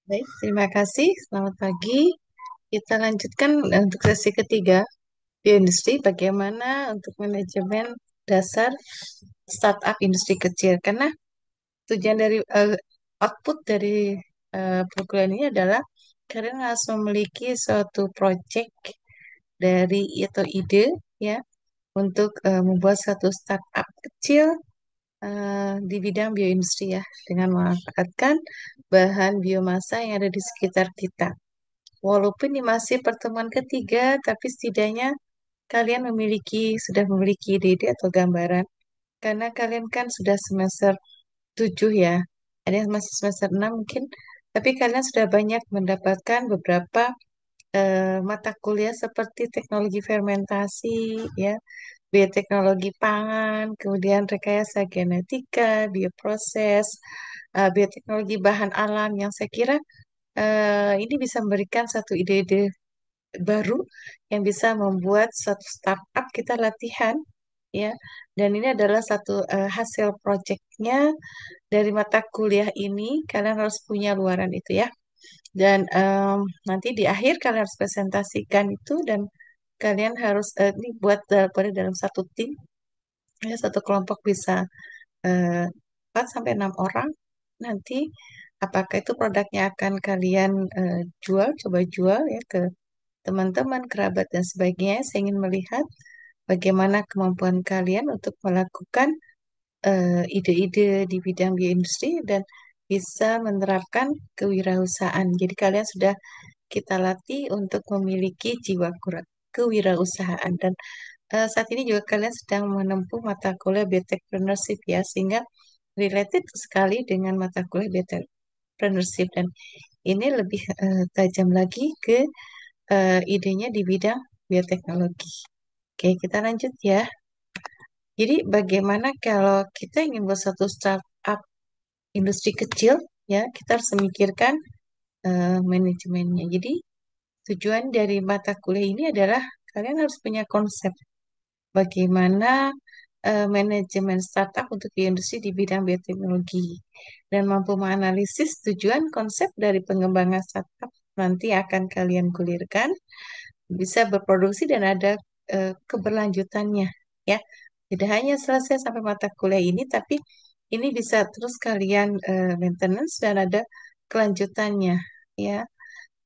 Baik, terima kasih. Selamat pagi. Kita lanjutkan untuk sesi ketiga di industri. Bagaimana untuk manajemen dasar startup industri kecil? Karena tujuan dari output dari perkuliahan ini adalah kalian harus memiliki suatu project dari atau ide ya untuk membuat satu startup kecil di bidang bioindustri ya dengan memanfaatkan bahan biomasa yang ada di sekitar kita. Walaupun ini masih pertemuan ketiga, tapi setidaknya kalian sudah memiliki ide-ide atau gambaran. Karena kalian kan sudah semester 7 ya. Ada yang masih semester 6 mungkin. Tapi kalian sudah banyak mendapatkan beberapa mata kuliah seperti teknologi fermentasi, ya, bioteknologi pangan, kemudian rekayasa genetika, bioproses, bioteknologi bahan alam yang saya kira ini bisa memberikan satu ide-ide baru yang bisa membuat satu startup kita latihan ya. Dan ini adalah satu hasil proyeknya dari mata kuliah ini. Kalian harus punya luaran itu ya. Dan nanti di akhir kalian harus presentasikan itu dan kalian harus ini buat pada dalam satu tim ya, satu kelompok bisa 4 sampai 6 orang. Nanti apakah itu produknya akan kalian coba jual ya ke teman-teman, kerabat, dan sebagainya. Saya ingin melihat bagaimana kemampuan kalian untuk melakukan ide-ide di bidang bioindustri dan bisa menerapkan kewirausahaan. Jadi kalian sudah kita latih untuk memiliki jiwa kewirausahaan dan saat ini juga kalian sedang menempuh mata kuliah bioentrepreneurship ya, sehingga related sekali dengan mata kuliah bioentrepreneurship dan ini lebih tajam lagi ke idenya di bidang bioteknologi. Oke, kita lanjut ya. Jadi bagaimana kalau kita ingin buat satu startup industri kecil, ya kita harus memikirkan manajemennya. Jadi tujuan dari mata kuliah ini adalah kalian harus punya konsep bagaimana manajemen startup untuk di industri di bidang bioteknologi dan mampu menganalisis tujuan konsep dari pengembangan startup nanti akan kalian gulirkan bisa berproduksi dan ada keberlanjutannya ya. Tidak hanya selesai sampai mata kuliah ini, tapi ini bisa terus kalian maintenance dan ada kelanjutannya ya.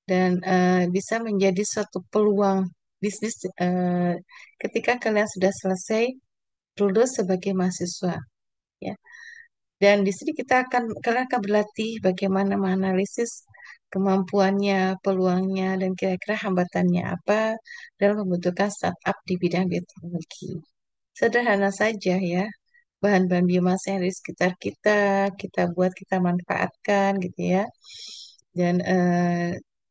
Dan bisa menjadi suatu peluang bisnis ketika kalian sudah selesai lulus sebagai mahasiswa ya. Dan di sini kalian akan berlatih bagaimana menganalisis kemampuannya, peluangnya, dan kira-kira hambatannya apa dalam membentukkan startup di bidang bioteknologi. Sederhana saja ya, bahan-bahan biomasa yang ada di sekitar kita, kita buat, kita manfaatkan gitu ya. Dan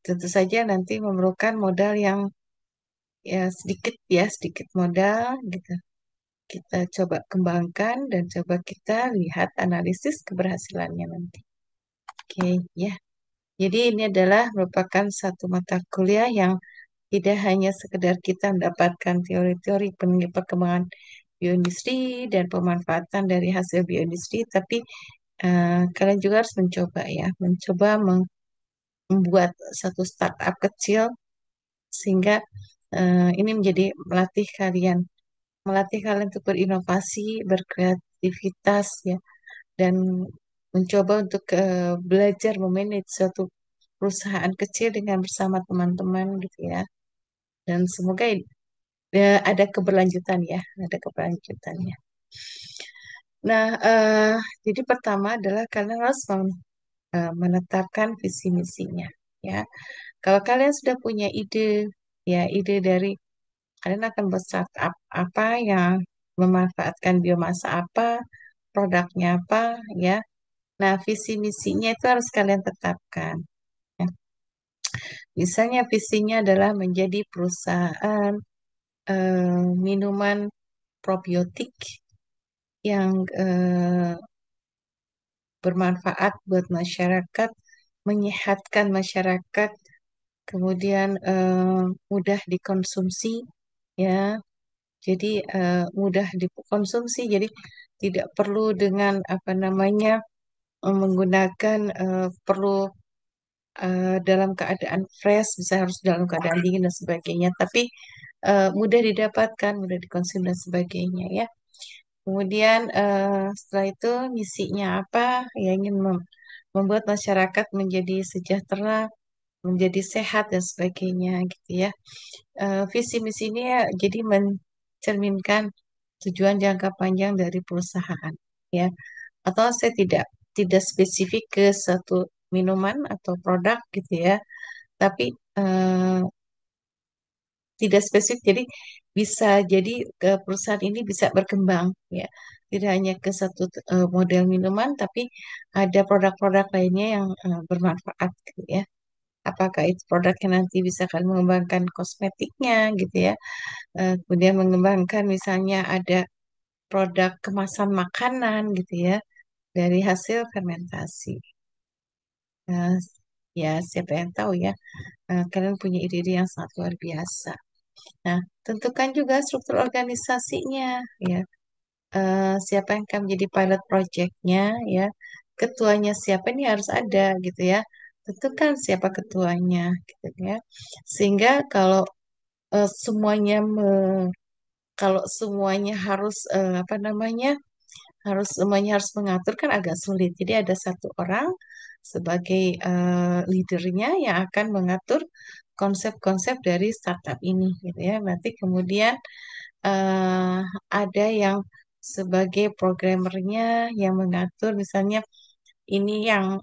tentu saja nanti memerlukan modal yang ya sedikit ya, sedikit modal gitu. Kita coba kembangkan dan coba kita lihat analisis keberhasilannya nanti. Oke, ya. Jadi ini adalah merupakan satu mata kuliah yang tidak hanya sekedar kita mendapatkan teori-teori perkembangan bioindustri dan pemanfaatan dari hasil bioindustri, tapi kalian juga harus mencoba ya, mencoba membuat satu startup kecil sehingga ini menjadi melatih kalian untuk berinovasi, berkreativitas ya, dan mencoba untuk belajar memanage suatu perusahaan kecil dengan bersama teman-teman gitu ya. Dan semoga ada keberlanjutan ya, ada keberlanjutannya. Nah, jadi pertama adalah kalian harus menetapkan visi misinya ya. Kalau kalian sudah punya ide, ya ide dari kalian akan buat startup apa yang memanfaatkan biomasa apa, produknya apa, ya. Nah, visi misinya itu harus kalian tetapkan. Ya. Misalnya visinya adalah menjadi perusahaan minuman probiotik yang bermanfaat buat masyarakat, menyehatkan masyarakat, kemudian mudah dikonsumsi, ya. Jadi mudah dikonsumsi, jadi tidak perlu dengan apa namanya menggunakan perlu dalam keadaan fresh, bisa harus dalam keadaan dingin dan sebagainya. Tapi mudah didapatkan, mudah dikonsumsi dan sebagainya ya. Kemudian setelah itu misinya apa? Ya ingin membuat masyarakat menjadi sejahtera, menjadi sehat dan sebagainya gitu ya. Visi misi ini ya, jadi mencerminkan tujuan jangka panjang dari perusahaan ya. Atau saya tidak spesifik ke satu minuman atau produk gitu ya, tapi tidak spesifik. Jadi bisa jadi ke perusahaan ini bisa berkembang ya. Tidak hanya ke satu model minuman, tapi ada produk-produk lainnya yang bermanfaat gitu ya. Apakah itu produknya nanti bisa kan mengembangkan kosmetiknya gitu ya. Kemudian mengembangkan misalnya ada produk kemasan makanan gitu ya dari hasil fermentasi. Nah, ya siapa yang tahu ya, kalian punya ide-ide yang sangat luar biasa. Nah, tentukan juga struktur organisasinya ya. Siapa yang akan menjadi pilot projectnya ya. Ketuanya siapa ini harus ada gitu ya. Tentukan siapa ketuanya gitu ya. Sehingga semuanya kalau semuanya harus apa namanya semuanya harus mengatur kan agak sulit. Jadi ada satu orang sebagai leadernya yang akan mengatur konsep-konsep dari startup ini gitu ya. Nanti kemudian eh, ada yang sebagai programmernya yang mengatur misalnya ini yang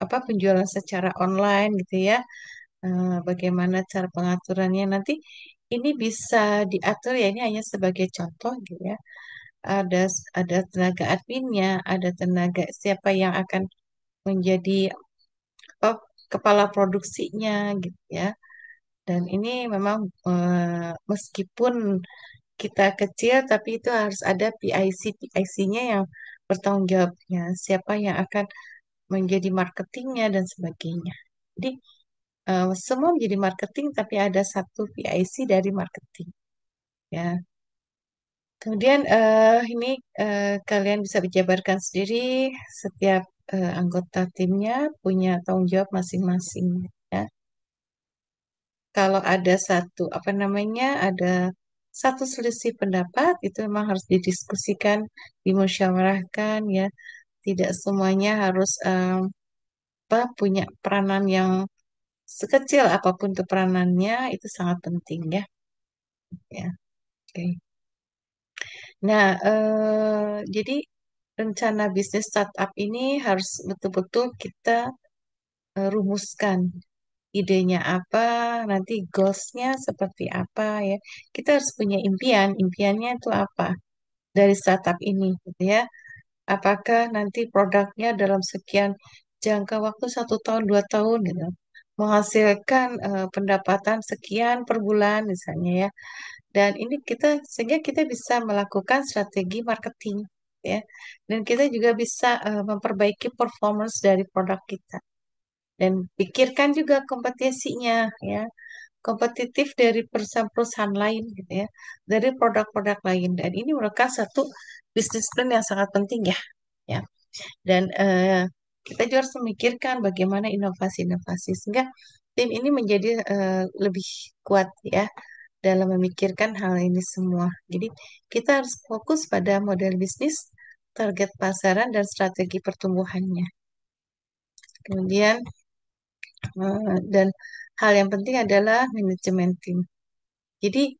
apa penjualan secara online gitu ya. Bagaimana cara pengaturannya nanti ini bisa diatur ya, ini hanya sebagai contoh gitu ya. Ada tenaga adminnya, ada tenaga siapa yang akan menjadi apa, kepala produksinya gitu ya. Dan ini memang meskipun kita kecil, tapi itu harus ada PIC-nya yang bertanggung jawabnya. Siapa yang akan menjadi marketingnya dan sebagainya. Jadi semua menjadi marketing, tapi ada satu PIC dari marketing. Ya, kemudian ini kalian bisa dijabarkan sendiri. Setiap anggota timnya punya tanggung jawab masing-masing. Ya, kalau ada satu apa namanya, ada satu selisih pendapat itu memang harus didiskusikan, dimusyawarahkan ya. Tidak semuanya harus apa punya peranan yang sekecil apapun itu peranannya itu sangat penting ya. Ya, oke. Nah, jadi rencana bisnis startup ini harus betul-betul kita rumuskan idenya apa, nanti goalsnya seperti apa ya. Kita harus punya impian, impiannya itu apa dari startup ini, gitu ya. Apakah nanti produknya dalam sekian jangka waktu 1 tahun, 2 tahun gitu, menghasilkan pendapatan sekian per bulan misalnya ya. Dan ini kita sehingga kita bisa melakukan strategi marketing ya. Dan kita juga bisa memperbaiki performance dari produk kita. Dan pikirkan juga kompetisinya ya, kompetitif dari perusahaan-perusahaan lain gitu ya, dari produk-produk lain. Dan ini merupakan satu bisnis plan yang sangat penting ya. Ya. Dan kita juga harus memikirkan bagaimana inovasi-inovasi sehingga tim ini menjadi lebih kuat ya dalam memikirkan hal ini semua. Jadi kita harus fokus pada model bisnis, target pasaran, dan strategi pertumbuhannya. Kemudian dan hal yang penting adalah manajemen tim. Jadi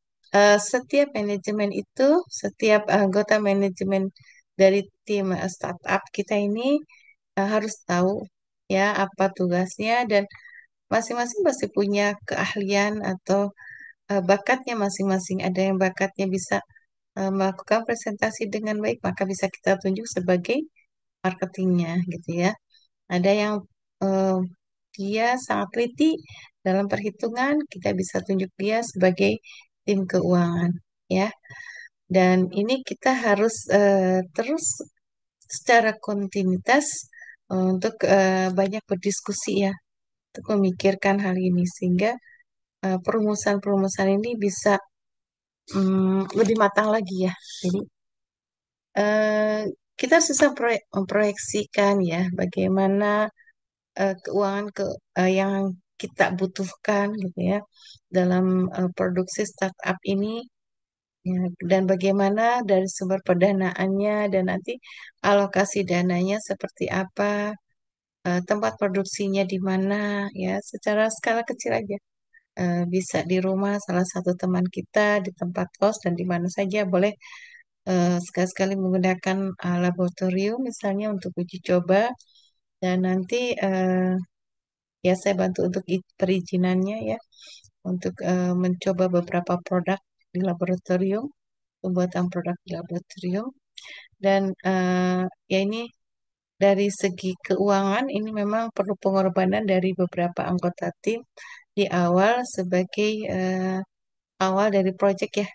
setiap manajemen itu, setiap anggota manajemen dari tim startup kita ini harus tahu ya apa tugasnya dan masing-masing pasti punya keahlian atau bakatnya masing-masing. Ada yang bakatnya bisa melakukan presentasi dengan baik, maka bisa kita tunjuk sebagai marketingnya gitu ya. Ada yang eh, dia sangat teliti dalam perhitungan, kita bisa tunjuk dia sebagai tim keuangan ya. Dan ini kita harus terus secara kontinuitas untuk banyak berdiskusi ya, untuk memikirkan hal ini sehingga perumusan-perumusan ini bisa lebih matang lagi ya. Jadi kita harus bisa memproyeksikan ya bagaimana keuangan yang kita butuhkan gitu ya dalam produksi startup ini ya, dan bagaimana dari sumber pendanaannya dan nanti alokasi dananya seperti apa, tempat produksinya di mana ya secara skala kecil aja. Bisa di rumah salah satu teman kita di tempat kos dan di mana saja boleh sekali-sekali menggunakan laboratorium misalnya untuk uji coba dan nanti ya saya bantu untuk perizinannya ya untuk mencoba beberapa produk di laboratorium, pembuatan produk di laboratorium dan ya ini dari segi keuangan ini memang perlu pengorbanan dari beberapa anggota tim di awal sebagai awal dari proyek ya.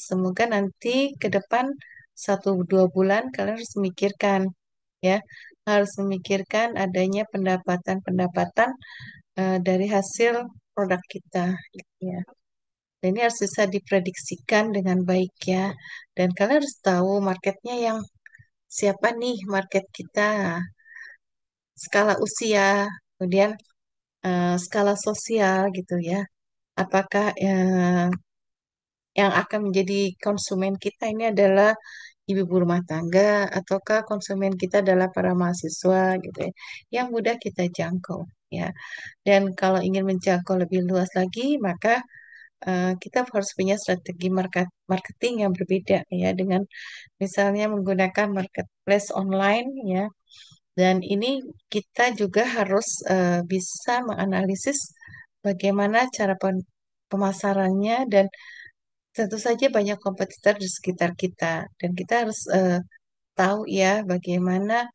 Semoga nanti ke depan 1-2 bulan kalian harus memikirkan ya, harus memikirkan adanya pendapatan-pendapatan dari hasil produk kita gitu ya. Dan ini harus bisa diprediksikan dengan baik ya. Dan kalian harus tahu marketnya yang siapa nih market kita, skala usia, kemudian skala sosial gitu ya. Apakah yang akan menjadi konsumen kita ini adalah ibu rumah tangga ataukah konsumen kita adalah para mahasiswa gitu ya yang mudah kita jangkau ya. Dan kalau ingin menjangkau lebih luas lagi maka kita harus punya strategi marketing yang berbeda ya dengan misalnya menggunakan marketplace online ya. Dan ini kita juga harus bisa menganalisis bagaimana cara pemasarannya dan tentu saja banyak kompetitor di sekitar kita dan kita harus tahu ya bagaimana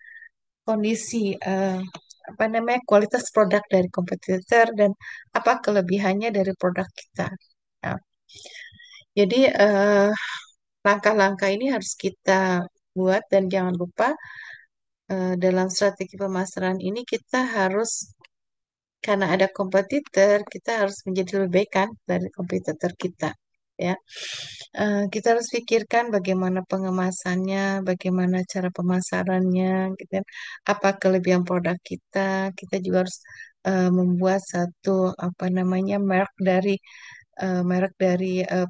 kondisi apa namanya kualitas produk dari kompetitor dan apa kelebihannya dari produk kita. Nah, jadi langkah-langkah ini harus kita buat dan jangan lupa dalam strategi pemasaran ini kita harus karena ada kompetitor kita harus menjadi lebih baik kan dari kompetitor kita ya. Kita harus pikirkan bagaimana pengemasannya, bagaimana cara pemasarannya, gitu kan. Apa kelebihan produk kita. Kita juga harus membuat satu apa namanya merek dari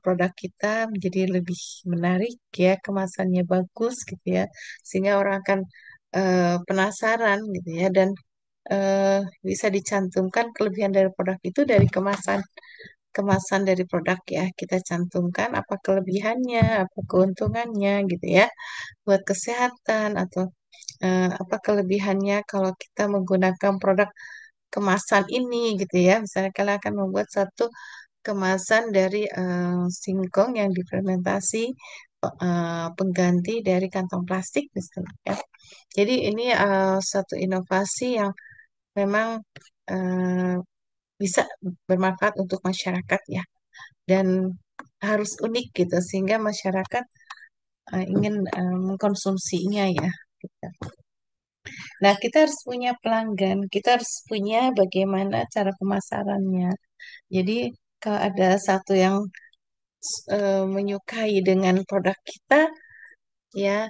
produk kita menjadi lebih menarik ya, kemasannya bagus gitu ya, sehingga orang akan penasaran gitu ya dan eh, bisa dicantumkan kelebihan dari produk itu dari kemasan kemasan dari produk ya kita cantumkan apa kelebihannya apa keuntungannya gitu ya buat kesehatan atau apa kelebihannya kalau kita menggunakan produk kemasan ini gitu ya misalnya kalian akan membuat satu kemasan dari singkong yang difermentasi pengganti dari kantong plastik misalnya ya. Jadi ini satu inovasi yang memang eh, bisa bermanfaat untuk masyarakat ya dan harus unik gitu sehingga masyarakat ingin mengkonsumsinya ya. Nah, kita harus punya pelanggan, kita harus punya bagaimana cara pemasarannya. Jadi kalau ada satu yang menyukai dengan produk kita, ya,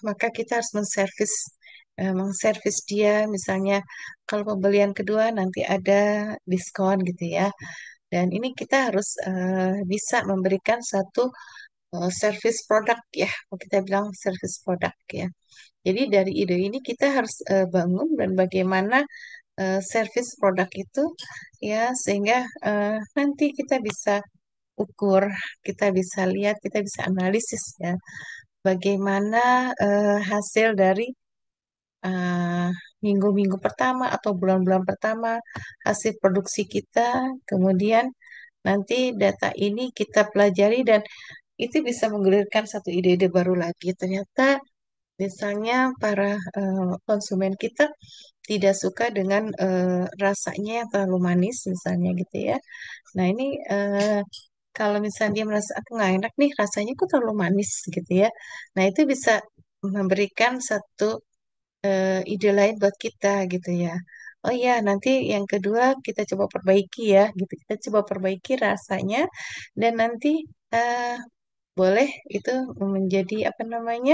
maka kita harus mengservis dia. Misalnya kalau pembelian kedua nanti ada diskon gitu ya. Dan ini kita harus bisa memberikan satu service produk ya, kalau kita bilang service produk ya. Jadi dari ide ini kita harus bangun dan bagaimana service produk itu ya sehingga nanti kita bisa ukur, kita bisa lihat, kita bisa analisis ya bagaimana hasil dari eh, minggu-minggu pertama atau bulan-bulan pertama hasil produksi kita, kemudian nanti data ini kita pelajari dan itu bisa menggulirkan satu ide-ide baru lagi. Ternyata misalnya para konsumen kita tidak suka dengan rasanya yang terlalu manis misalnya gitu ya. Nah ini kalau misalnya dia merasa aku nggak enak nih rasanya kok terlalu manis gitu ya. Nah itu bisa memberikan satu ide lain buat kita gitu ya. Oh iya nanti yang kedua kita coba perbaiki ya gitu. Kita coba perbaiki rasanya dan nanti eh, boleh itu menjadi apa namanya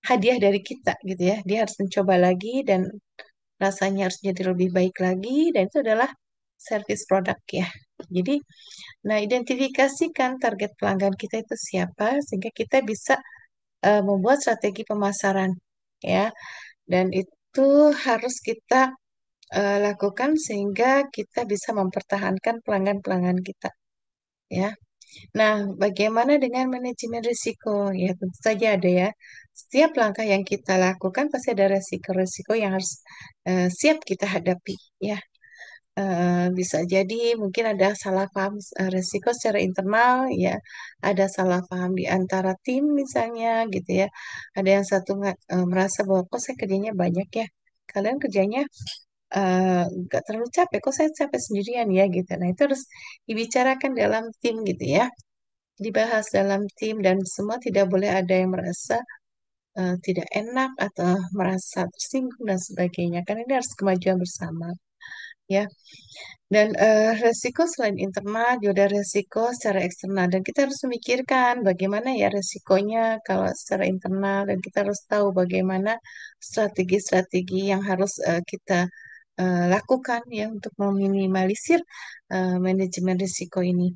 hadiah dari kita gitu ya. Dia harus mencoba lagi dan rasanya harus jadi lebih baik lagi, dan itu adalah service produk ya. Jadi, nah identifikasikan target pelanggan kita itu siapa, sehingga kita bisa membuat strategi pemasaran ya. Dan itu harus kita lakukan sehingga kita bisa mempertahankan pelanggan-pelanggan kita ya. Nah, bagaimana dengan manajemen risiko? Ya, tentu saja ada ya. Setiap langkah yang kita lakukan pasti ada resiko-resiko yang harus siap kita hadapi ya. Bisa jadi mungkin ada salah paham resiko secara internal ya, ada salah paham di antara tim misalnya gitu ya. Ada yang satu merasa bahwa kok saya kerjanya banyak ya, kalian kerjanya nggak terlalu capek, kok saya capek sendirian ya gitu. Nah itu harus dibicarakan dalam tim gitu ya, dibahas dalam tim, dan semua tidak boleh ada yang merasa tidak enak atau merasa tersinggung dan sebagainya. Karena ini harus kemajuan bersama ya. Dan resiko selain internal juga ada resiko secara eksternal, dan kita harus memikirkan bagaimana ya resikonya kalau secara internal, dan kita harus tahu bagaimana strategi-strategi yang harus kita lakukan ya untuk meminimalisir manajemen risiko ini.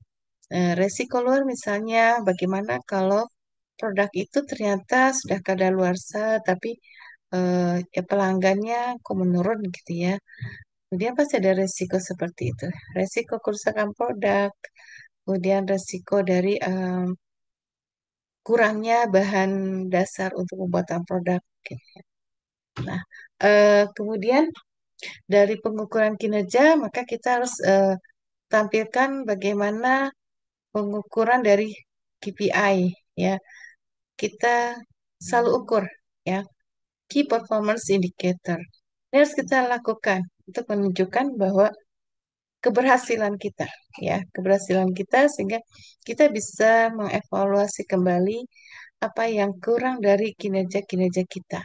Resiko luar misalnya bagaimana kalau produk itu ternyata sudah kadaluarsa tapi ya pelanggannya kok menurun gitu ya. Kemudian pasti ada resiko seperti itu. Resiko kerusakan produk, kemudian resiko dari kurangnya bahan dasar untuk pembuatan produk. Oke. Nah, kemudian dari pengukuran kinerja, maka kita harus tampilkan bagaimana pengukuran dari KPI ya. Kita selalu ukur ya, Key Performance Indicator. Ini harus kita lakukan untuk menunjukkan bahwa keberhasilan kita ya, keberhasilan kita, sehingga kita bisa mengevaluasi kembali apa yang kurang dari kinerja-kinerja kita.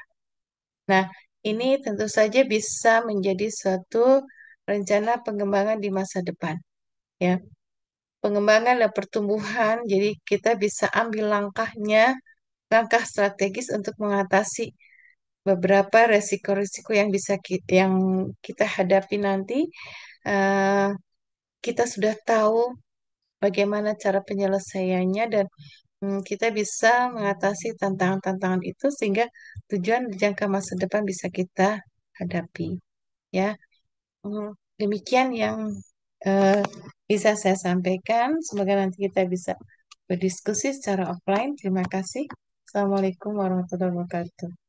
Nah, ini tentu saja bisa menjadi suatu rencana pengembangan di masa depan ya. Pengembangan dan pertumbuhan, jadi kita bisa ambil langkahnya, langkah strategis untuk mengatasi beberapa resiko-resiko yang bisa yang kita hadapi nanti. Eh, kita sudah tahu bagaimana cara penyelesaiannya, dan kita bisa mengatasi tantangan-tantangan itu sehingga tujuan di jangka masa depan bisa kita hadapi ya. Hmm, Demikian yang eh, bisa saya sampaikan. Semoga nanti kita bisa berdiskusi secara offline. Terima kasih. Assalamualaikum warahmatullahi wabarakatuh.